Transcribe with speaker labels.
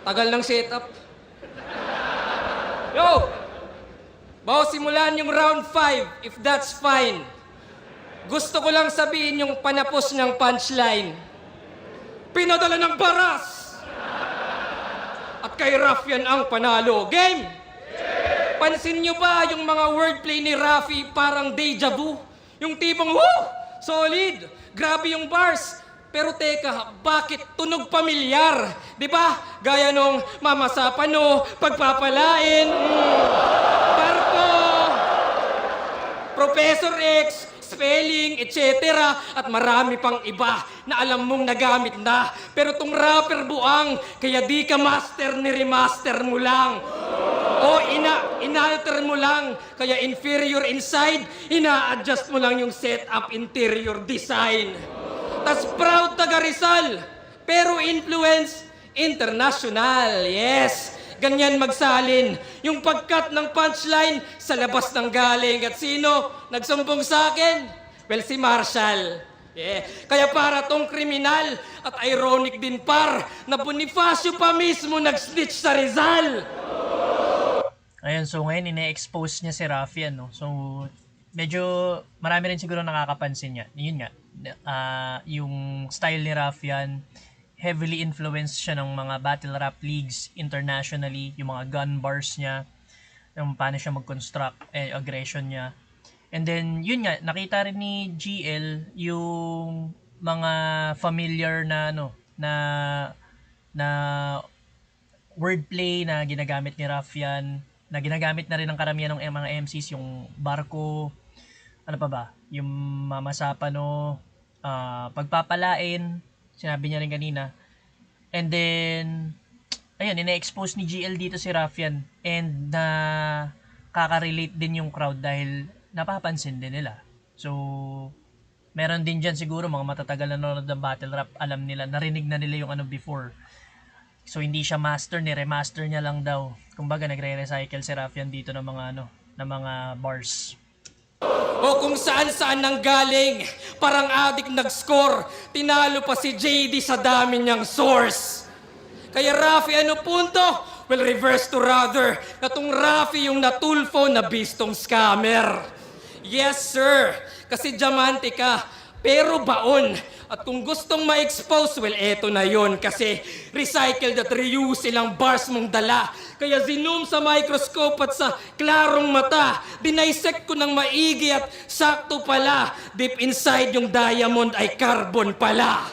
Speaker 1: Tagal ng setup. Yo! Bago simulan yung round 5, if that's fine. Gusto ko lang sabihin yung panapos ng punchline. Pinadala ng baras! At kay Raffian ang panalo. Game! Pansin nyo ba yung mga wordplay ni Rafi parang deja vu? Yung tipong, woo! Solid! Grabe yung bars! Pero teka, bakit tunog pamilyar? Di ba? Gaya nung Mama Sapano, pagpapalain, Barko, Professor X, spelling, etc. At marami pang iba na alam mong nagamit na. Pero tong rapper buang, kaya di ka master ni remaster mo lang. O inalter mo lang, kaya inferior inside, ina-adjust mo lang yung setup interior design. Tas proud taga Rizal, pero influence international. Yes, ganyan magsalin. Yung pagkat ng punchline sa labas ng galing. At sino nagsumbong sa akin? Well, si Marshall. Yeah. Kaya para tong kriminal at ironic din par na Bonifacio pa mismo nag-snitch sa Rizal.
Speaker 2: Ayun, so ngayon ine-expose niya si Raffian, no? So, medyo marami rin siguro nakakapansin niya. Yun nga, yung style ni Raffian, heavily influenced siya ng mga battle rap leagues internationally, yung mga gun bars niya, yung paano siya mag-construct, aggression niya. And then, yun nga, nakita rin ni GL yung mga familiar na, na wordplay na ginagamit ni Raffian, na ginagamit na rin ng karamihan ng mga MCs, yung Barko, ano pa ba, yung Mama Sapano, pagpapalain, sinabi niya rin kanina. And then, ayun, ina-expose ni GL dito si Raffian, and na kaka-relate din yung crowd dahil napapansin din nila. So, meron din dyan siguro mga matatagal na nanonood ng battle rap, alam nila, narinig na nila yung ano before. So, hindi siya master, ni remaster niya lang daw. Kumbaga, nagre-recycle si Raffian dito ng mga ng mga bars.
Speaker 1: O kung saan-saan nang galing, parang adik nag-score, tinalo pa si JD sa dami niyang source. Kaya Rafi, ano punto? Well, reverse to rather, na tong Rafi yung natulfo na bistong scammer. Yes, sir, kasi diamante ka, pero baon. At kung gustong ma-expose, well, eto na yon kasi recycled at reuse ilang bars mong dala. Kaya zoom sa microscope at sa klarong mata, dinisect ko ng maigi at sakto pala, deep inside yung diamond ay carbon pala.